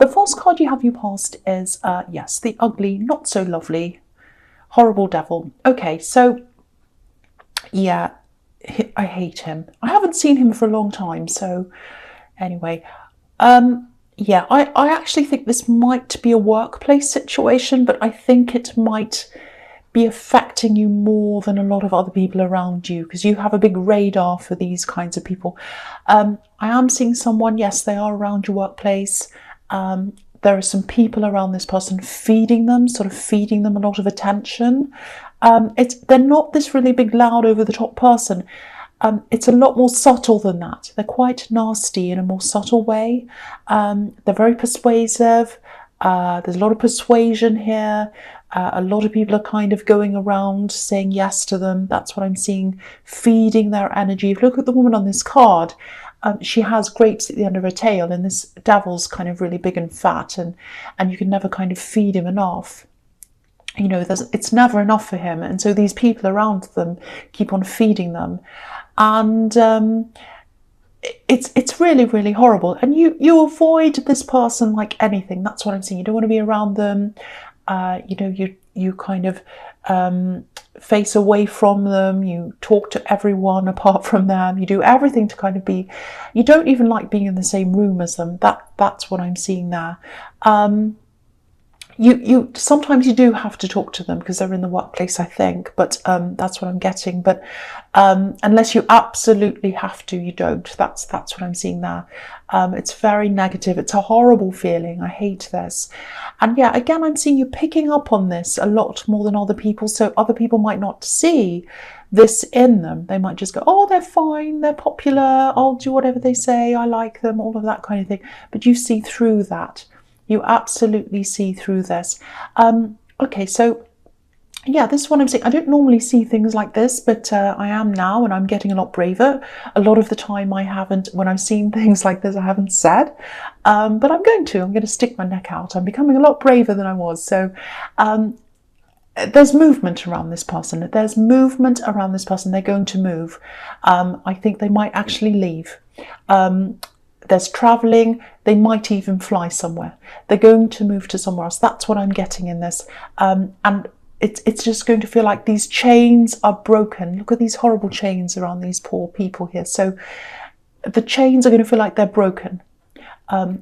The false card you have your past is, yes, the ugly, not so lovely, horrible devil. Okay, so yeah, I hate him. I haven't seen him for a long time, so anyway. Yeah, I actually think this might be a workplace situation, but I think it might be affecting you more than a lot of other people around you, because you have a big radar for these kinds of people. I am seeing someone, yes, they are around your workplace. There are some people around this person feeding them, sort of feeding them a lot of attention. They're not this really big, loud, over-the-top person. It's a lot more subtle than that. They're quite nasty in a more subtle way. They're very persuasive. There's a lot of persuasion here. A lot of people are kind of going around saying yes to them. That's what I'm seeing, feeding their energy. If you look at the woman on this card, she has grapes at the end of her tail, and this devil's kind of really big and fat, and you can never kind of feed him enough. You know, it's never enough for him, and so these people around them keep on feeding them, and it's really, really horrible. And you avoid this person like anything. That's what I'm seeing. You don't want to be around them. You know, you kind of face away from them. You talk to everyone apart from them. You do everything to kind of be. You don't even like being in the same room as them. That's what I'm seeing there. You sometimes you do have to talk to them because they're in the workplace, I think, but that's what I'm getting. But unless you absolutely have to, you don't. That's what I'm seeing there. It's very negative. It's a horrible feeling. I hate this. And yeah, again, I'm seeing you picking up on this a lot more than other people. So other people might not see this in them. They might just go, oh, they're fine, they're popular, I'll do whatever they say, I like them, all of that kind of thing. But you see through that. You absolutely see through this. Okay, so yeah, this is what I'm saying. I don't normally see things like this, but I am now, and I'm getting a lot braver. A lot of the time I haven't, when I've seen things like this, I haven't said, but I'm going to stick my neck out. I'm becoming a lot braver than I was. So there's movement around this person. There's movement around this person. They're going to move. I think they might actually leave. There's travelling. They might even fly somewhere. They're going to move to somewhere else. That's what I'm getting in this. And it's just going to feel like these chains are broken. Look at these horrible chains around these poor people here. So the chains are going to feel like they're broken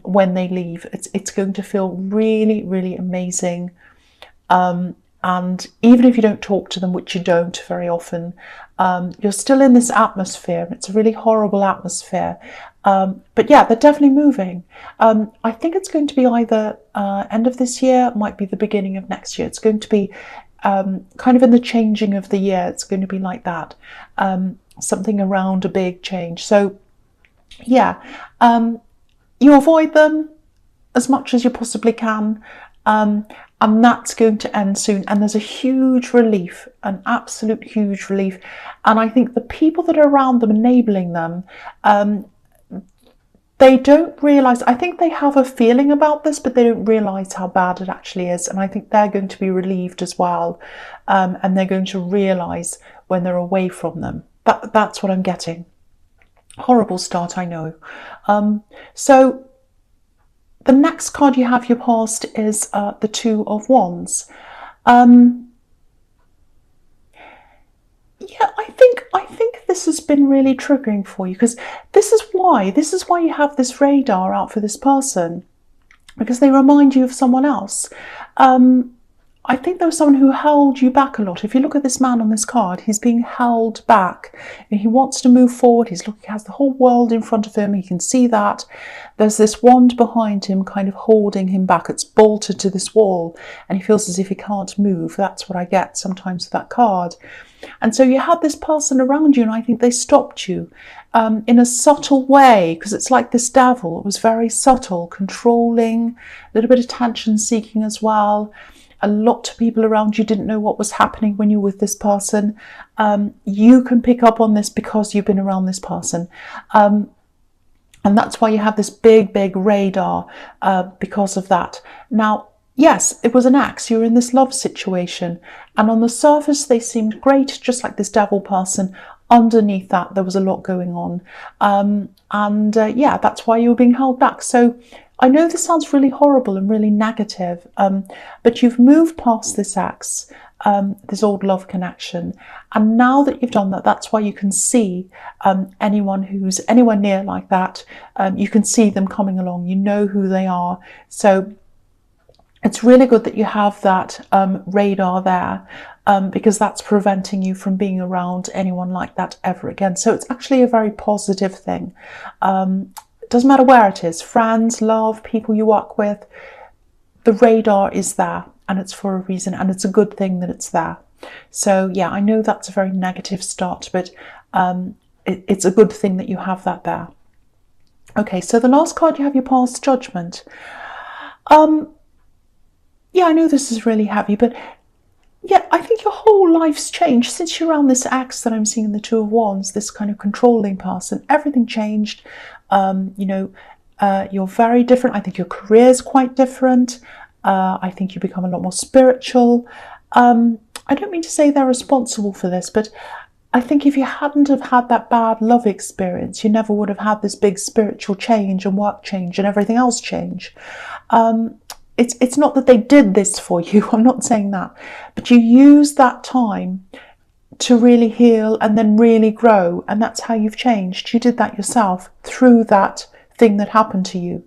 when they leave. It's going to feel really, really amazing. And even if you don't talk to them, which you don't very often, you're still in this atmosphere. It's a really horrible atmosphere. But yeah, they're definitely moving. I think it's going to be either end of this year, might be the beginning of next year. It's going to be kind of in the changing of the year. It's going to be like that. Something around a big change. So yeah, you avoid them as much as you possibly can. And that's going to end soon. And there's a huge relief, an absolute huge relief. And I think the people that are around them, enabling them, they don't realise, I think they have a feeling about this, but they don't realise how bad it actually is. And I think they're going to be relieved as well. And they're going to realise when they're away from them. That's what I'm getting. Horrible start, I know. So the next card you have your past is the Two of Wands. Yeah, I think this has been really triggering for you, because this is why you have this radar out for this person, because they remind you of someone else. I think there was someone who held you back a lot. If you look at this man on this card, he's being held back. And he wants to move forward. He has the whole world in front of him. He can see that. There's this wand behind him kind of holding him back. It's bolted to this wall, and he feels as if he can't move. That's what I get sometimes with that card. And so you had this person around you, and I think they stopped you in a subtle way, because it's like this devil. It was very subtle, controlling, a little bit of attention seeking as well. A lot of people around you didn't know what was happening when you were with this person. You can pick up on this because you've been around this person. And that's why you have this big, big radar because of that. Now, yes, it was an ex. You were in this love situation. And on the surface, they seemed great, just like this devil person. Underneath that, there was a lot going on. Yeah, that's why you were being held back. So I know this sounds really horrible and really negative, but you've moved past this ex, this old love connection. And now that you've done that, that's why you can see anyone who's anywhere near like that. You can see them coming along. You know who they are. So it's really good that you have that radar there, because that's preventing you from being around anyone like that ever again. So it's actually a very positive thing. It doesn't matter where it is, friends, love, people you work with, the radar is there, and it's for a reason, and it's a good thing that it's there. So yeah, I know that's a very negative start, but it's a good thing that you have that there. Okay, so the last card, you have your past judgment. Yeah, I know this is really heavy, but yeah, I think your whole life's changed since you're around this ex that I'm seeing in the Two of Wands, this kind of controlling person. Everything changed. You're very different. I think your career is quite different. I think you become a lot more spiritual. I don't mean to say they're responsible for this, but I think if you hadn't have had that bad love experience, you never would have had this big spiritual change and work change and everything else change. It's not that they did this for you, I'm not saying that, but you use that time to really heal and then really grow, and that's how you've changed. You did that yourself through that thing that happened to you.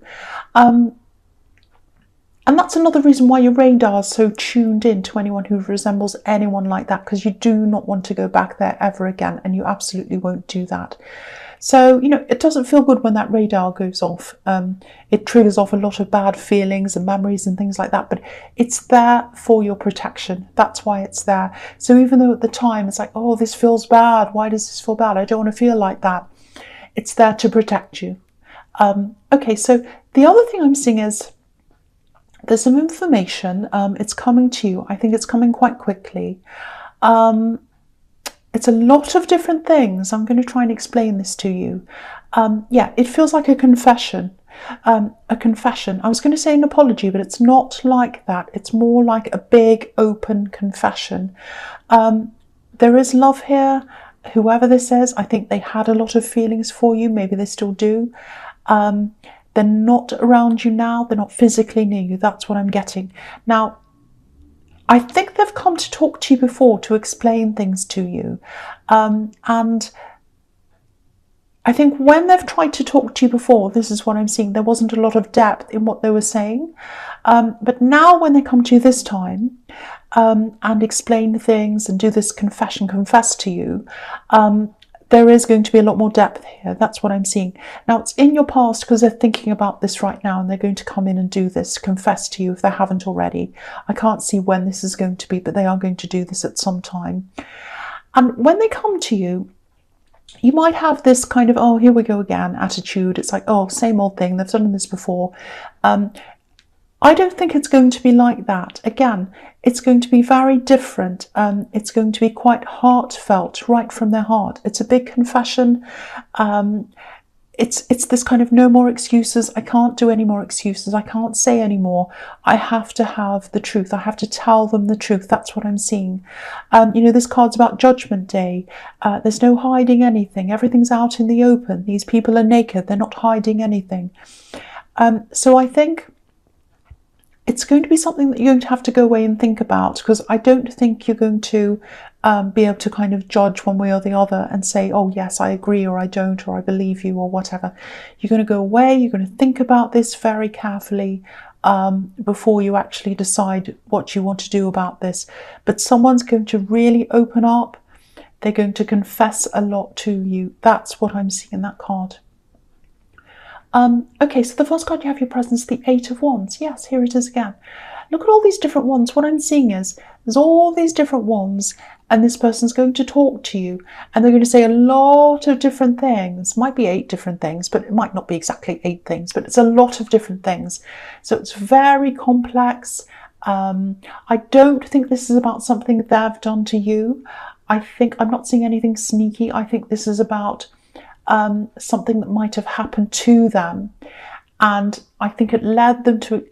And that's another reason why your radar is so tuned in to anyone who resembles anyone like that, because you do not want to go back there ever again, and you absolutely won't do that. So, it doesn't feel good when that radar goes off. It triggers off a lot of bad feelings and memories and things like that, but it's there for your protection. That's why it's there. So even though at the time it's like, oh, this feels bad. Why does this feel bad? I don't want to feel like that. It's there to protect you. Okay, so the other thing I'm seeing is there's some information. It's coming to you. I think it's coming quite quickly. It's a lot of different things. I'm going to try and explain this to you. Yeah, it feels like a confession. A confession. I was going to say an apology, but it's not like that. It's more like a big open confession. There is love here. Whoever this is, I think they had a lot of feelings for you. Maybe they still do. They're not around you now. They're not physically near you. That's what I'm getting. Now, I think they've come to talk to you before to explain things to you. And I think when they've tried to talk to you before, this is what I'm seeing, there wasn't a lot of depth in what they were saying. But now when they come to you this time and explain things and do this confess to you, there is going to be a lot more depth here. That's what I'm seeing. Now, it's in your past because they're thinking about this right now, and they're going to come in and do this, confess to you if they haven't already. I can't see when this is going to be, but they are going to do this at some time. And when they come to you, you might have this kind of, oh, here we go again attitude. It's like, oh, same old thing. They've done this before. I don't think it's going to be like that. Again, it's going to be very different. It's going to be quite heartfelt, right from their heart. It's a big confession. It's this kind of no more excuses. I can't do any more excuses. I can't say any more. I have to have the truth. I have to tell them the truth. That's what I'm seeing. This card's about Judgment Day. There's no hiding anything. Everything's out in the open. These people are naked. They're not hiding anything. So I think it's going to be something that you're going to have to go away and think about, because I don't think you're going to be able to kind of judge one way or the other and say, oh yes, I agree, or I don't, or I believe you, or whatever. You're going to go away, you're going to think about this very carefully before you actually decide what you want to do about this. But someone's going to really open up. They're going to confess a lot to you. That's what I'm seeing in that card. Okay, so the first card you have your presence, the Eight of Wands. Yes, here it is again. Look at all these different wands. What I'm seeing is there's all these different wands, and this person's going to talk to you, and they're going to say a lot of different things. Might be 8 different things, but it might not be exactly 8 things, but it's a lot of different things. So it's very complex. I don't think this is about something they've done to you. I'm not seeing anything sneaky. I think this is about something that might have happened to them, and I think it led them to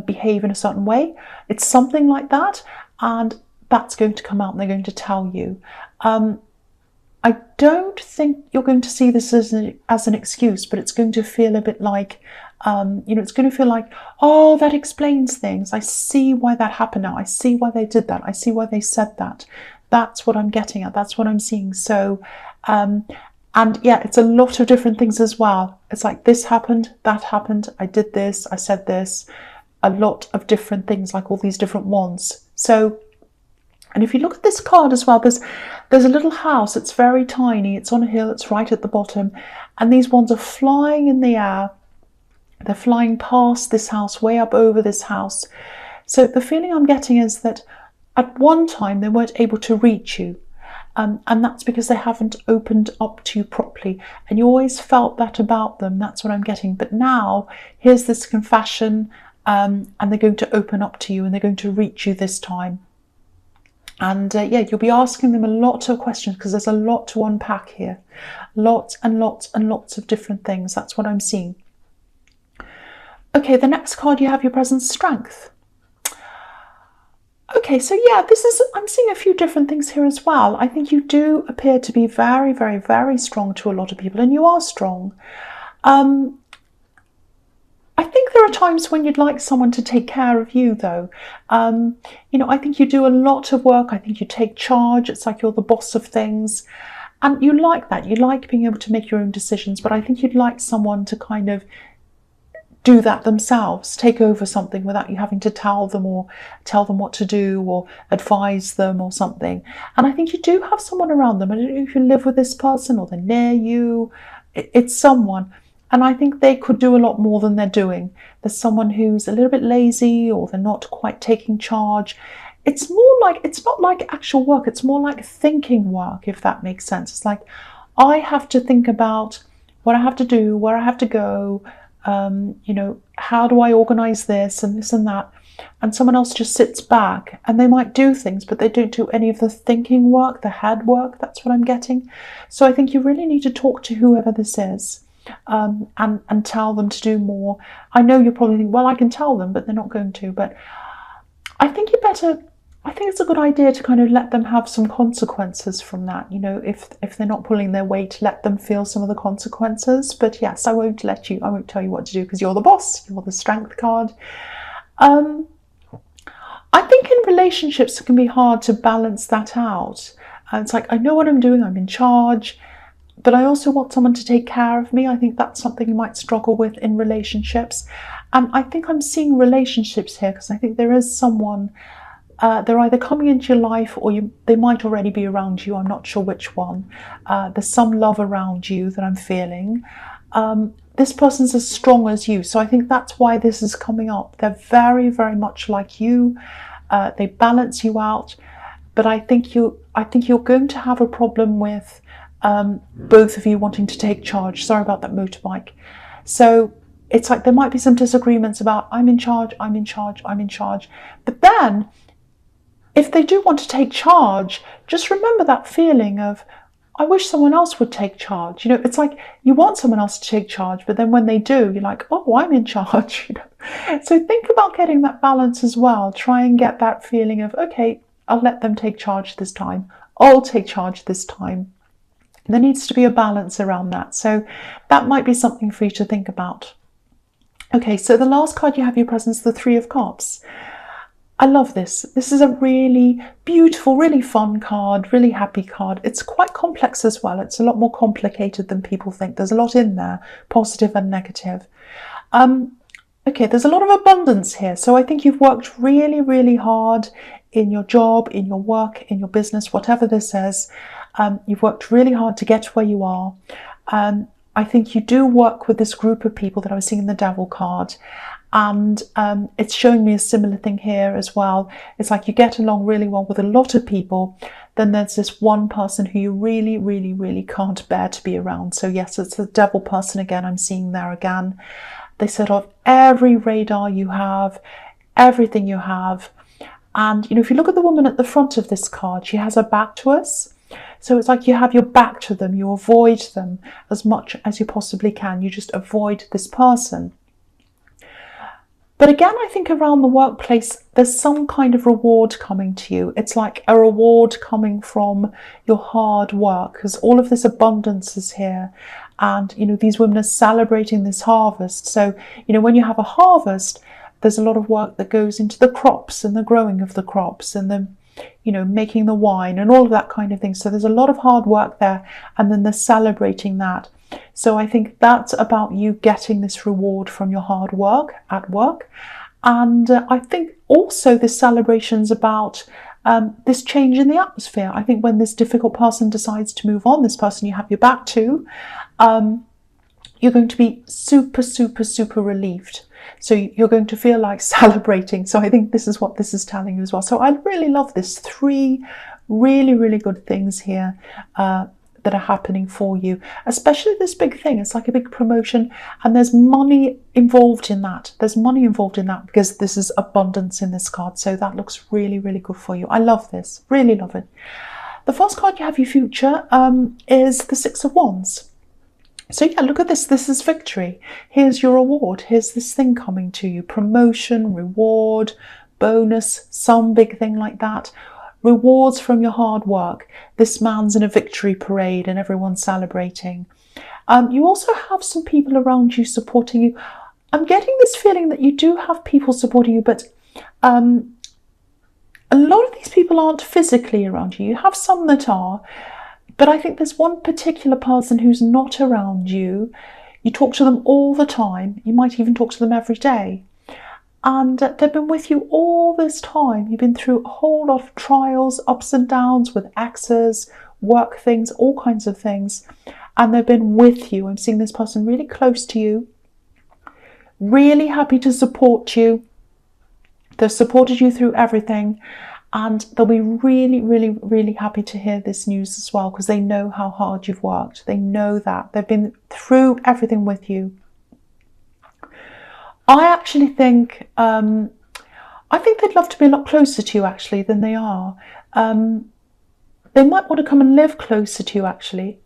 behave in a certain way. It's something like that, and that's going to come out and they're going to tell you. I don't think you're going to see this as an excuse, but it's going to feel a bit like, it's going to feel like, oh, that explains things. I see why that happened now. I see why they did that. I see why they said that. That's what I'm getting at. That's what I'm seeing. So, and yeah, it's a lot of different things as well. It's like this happened, that happened, I did this, I said this, a lot of different things, like all these different wands. So, and if you look at this card as well, there's a little house. It's very tiny. It's on a hill. It's right at the bottom. And these wands are flying in the air. They're flying past this house, way up over this house. So the feeling I'm getting is that at one time they weren't able to reach you. And that's because they haven't opened up to you properly. And you always felt that about them. That's what I'm getting. But now, here's this confession, and they're going to open up to you and they're going to reach you this time. And yeah, you'll be asking them a lot of questions because there's a lot to unpack here. Lots and lots and lots of different things. That's what I'm seeing. Okay, the next card you have, your present strength. Okay, so yeah, I'm seeing a few different things here as well. I think you do appear to be very, very, very strong to a lot of people, and you are strong. I think there are times when you'd like someone to take care of you, though. I think you do a lot of work. I think you take charge. It's like you're the boss of things. And you like that. You like being able to make your own decisions. But I think you'd like someone to kind of do that themselves, take over something without you having to tell them what to do or advise them or something. And I think you do have someone around them. I don't know if you live with this person or they're near you. It's someone. And I think they could do a lot more than they're doing. There's someone who's a little bit lazy or they're not quite taking charge. It's not like actual work. It's more like thinking work, if that makes sense. It's like, I have to think about what I have to do, where I have to go, how do I organize this and this and that. And someone else just sits back and they might do things, but they don't do any of the thinking work, the head work. That's what I'm getting. So I think you really need to talk to whoever this is. And tell them to do more. I know you're probably thinking, well, I can tell them, but they're not going to. But I think it's a good idea to kind of let them have some consequences from that. If they're not pulling their weight, let them feel some of the consequences. But yes, I won't tell you what to do because you're the boss, you're the strength card. I think in relationships it can be hard to balance that out. It's like, I know what I'm doing, I'm in charge, but I also want someone to take care of me. I think that's something you might struggle with in relationships. And I think I'm seeing relationships here because I think there is someone, they're either coming into your life or they might already be around you. I'm not sure which one. There's some love around you that I'm feeling. This person's as strong as you. So I think that's why this is coming up. They're very, very much like you. They balance you out. But I think you're going to have a problem with both of you wanting to take charge. Sorry about that motorbike. So it's like there might be some disagreements about I'm in charge. But then if they do want to take charge, just remember that feeling of, I wish someone else would take charge. It's like you want someone else to take charge, but then when they do, you're like, oh, I'm in charge. So think about getting that balance as well. Try and get that feeling of, okay, I'll let them take charge this time. I'll take charge this time. There needs to be a balance around that. So that might be something for you to think about. Okay, so the last card you have your presence, the Three of Cups. I love this. This is a really beautiful, really fun card, really happy card. It's quite complex as well. It's a lot more complicated than people think. There's a lot in there, positive and negative. Okay, there's a lot of abundance here. So I think you've worked really, really hard in your job, in your work, in your business, whatever this is. You've worked really hard to get where you are. I think you do work with this group of people that I was seeing in the Devil card. And it's showing me a similar thing here as well. It's like you get along really well with a lot of people. Then there's this one person who you really, really, really can't bear to be around. So yes, it's the Devil person again. I'm seeing there again. They set off every radar you have, everything you have. And, if you look at the woman at the front of this card, she has her back to us. So it's like you have your back to them. You avoid them as much as you possibly can. You just avoid this person. But again, I think around the workplace, there's some kind of reward coming to you. It's like a reward coming from your hard work, because all of this abundance is here. And, you know, these women are celebrating this harvest. So, you know, when you have a harvest, there's a lot of work that goes into the crops and the growing of the crops and the, you know, making the wine and all of that kind of thing. So there's a lot of hard work there, and then they're celebrating that. So I think that's about you getting this reward from your hard work at work. And I think also this celebration's about this change in the atmosphere. I think when this difficult person decides to move on, this person you have your back to, you're going to be super, super, super relieved. So you're going to feel like celebrating. So I think this is what this is telling you as well. So I really love this. 3 really, really good things here that are happening for you, especially this big thing. It's like a big promotion, and there's money involved in that. There's money involved in that because this is abundance in this card. So that looks really, really good for you. I love this, really love it. The first card you have, your future, is the 6 of Wands. So yeah, look at this. This is victory. Here's your reward. Here's this thing coming to you. Promotion, reward, bonus, some big thing like that. Rewards from your hard work. This man's in a victory parade and everyone's celebrating. You also have some people around you supporting you. I'm getting this feeling that you do have people supporting you, but a lot of these people aren't physically around you. You have some that are, but I think there's one particular person who's not around you. You talk to them all the time. You might even talk to them every day. And they've been with you all this time. You've been through a whole lot of trials, ups and downs with exes, work things, all kinds of things. And they've been with you. I'm seeing this person really close to you, really happy to support you. They've supported you through everything. And they'll be really, really, really happy to hear this news as well, because they know how hard you've worked. They know that. They've been through everything with you. I actually think, they'd love to be a lot closer to you actually than they are. They might want to come and live closer to you actually.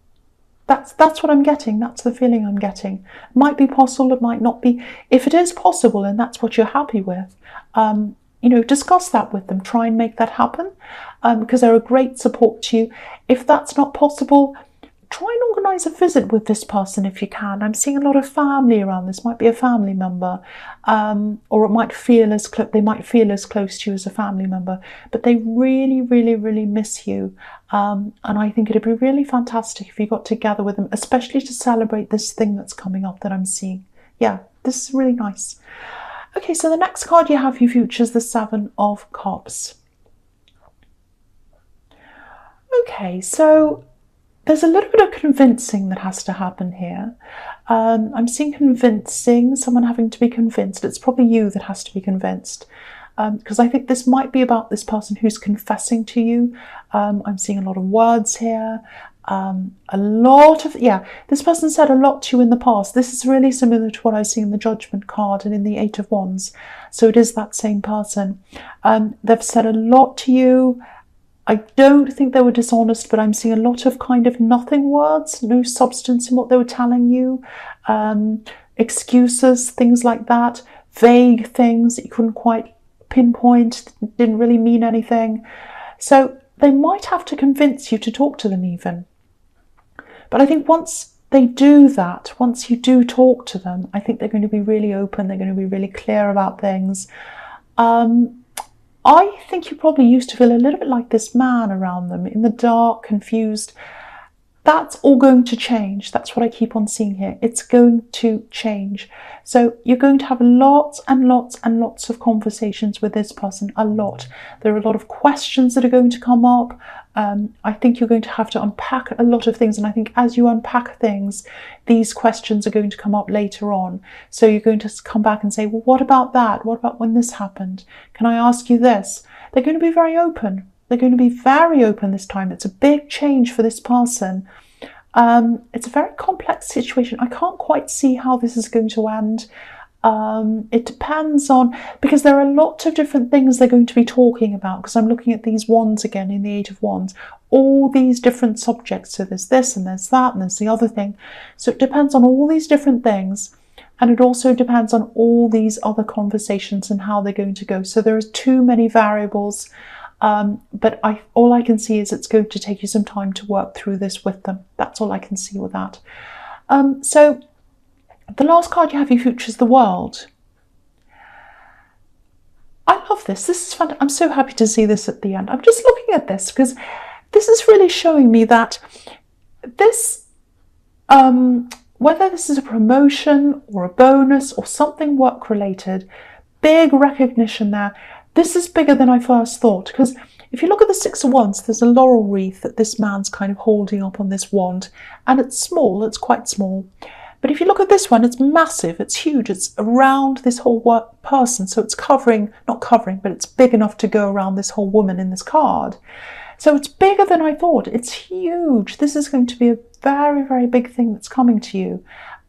That's what I'm getting. That's the feeling I'm getting. It might be possible, it might not be. If it is possible and that's what you're happy with, you know, discuss that with them. Try and make that happen, because they're a great support to you. If that's not possible, try and organise a visit with this person if you can. I'm seeing a lot of family around. This might be a family member, or it might feel as they might feel as close to you as a family member, but they really, really, really miss you. And I think it'd be really fantastic if you got together with them, especially to celebrate this thing that's coming up that I'm seeing. Yeah, this is really nice. Okay, so the next card you have, your future, is the 7 of Cups. Okay, so there's a little bit of convincing that has to happen here. I'm seeing convincing, someone having to be convinced. It's probably you that has to be convinced, because I think this might be about this person who's confessing to you. I'm seeing a lot of words here. This person said a lot to you in the past. This is really similar to what I see in the Judgment card and in the 8 of Wands. So it is that same person. They've said a lot to you. I don't think they were dishonest, but I'm seeing a lot of kind of nothing words, no substance in what they were telling you, excuses, things like that, vague things that you couldn't quite pinpoint, didn't really mean anything. So they might have to convince you to talk to them even. But I think once they do that, once you do talk to them, I think they're going to be really open, they're going to be really clear about things. I think you probably used to feel a little bit like this man around them, in the dark, confused. That's all going to change. That's what I keep on seeing here. It's going to change. So you're going to have lots and lots and lots of conversations with this person, a lot. There are a lot of questions that are going to come up. I think you're going to have to unpack a lot of things. And I think as you unpack things, these questions are going to come up later on. So you're going to come back and say, well, what about that? What about when this happened? Can I ask you this? They're going to be very open. They're going to be very open this time. It's a big change for this person. It's a very complex situation. I can't quite see how this is going to end. It depends on, because there are a lot of different things they're going to be talking about, because I'm looking at these wands again in the 8 of Wands, all these different subjects. So there's this and there's that and there's the other thing. So it depends on all these different things. And it also depends on all these other conversations and how they're going to go. So there are too many variables, but all I can see is it's going to take you some time to work through this with them. That's all I can see with that. So the last card you have, your future, is the World. I love this. This is fun. I'm so happy to see this at the end. I'm just looking at this because this is really showing me that this, whether this is a promotion or a bonus or something work related, big recognition there. This is bigger than I first thought, because if you look at the Six of Wands, there's a laurel wreath that this man's kind of holding up on this wand, and it's small, it's quite small. But if you look at this one, it's massive, it's huge, it's around this whole person, so it's covering, not covering, but it's big enough to go around this whole woman in this card. So it's bigger than I thought. It's huge. This is going to be a very, very big thing that's coming to you.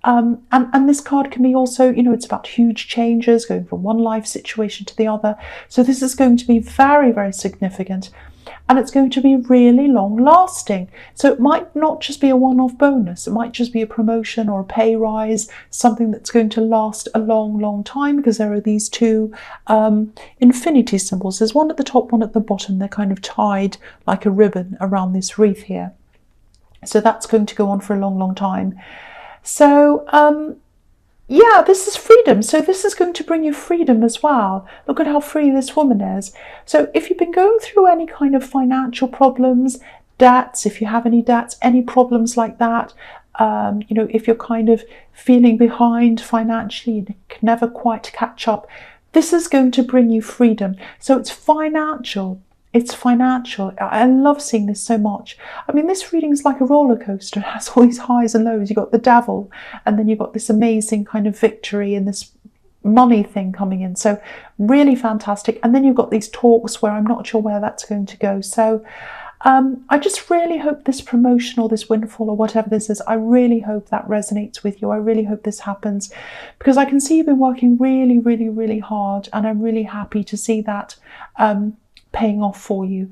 And this card can be also, you know, it's about huge changes, going from one life situation to the other. So this is going to be very, very significant. And it's going to be really long lasting. So it might not just be a one-off bonus. It might just be a promotion or a pay rise, something that's going to last a long, long time, because there are these two infinity symbols. There's one at the top, one at the bottom. They're kind of tied like a ribbon around this wreath here. So that's going to go on for a long, long time. So, yeah, this is freedom. So this is going to bring you freedom as well. Look at how free this woman is. So if you've been going through any kind of financial problems, debts, if you have any debts, any problems like that, you know, if you're kind of feeling behind financially and can never quite catch up, this is going to bring you freedom. So it's financial. It's financial. I love seeing this so much. I mean, this reading is like a roller coaster. It has all these highs and lows. You've got the devil, and then you've got this amazing kind of victory and this money thing coming in. So really fantastic. And then you've got these talks where I'm not sure where that's going to go. So I just really hope this promotion or this windfall or whatever this is, I really hope that resonates with you. I really hope this happens, because I can see you've been working really, really, really hard, and I'm really happy to see that paying off for you.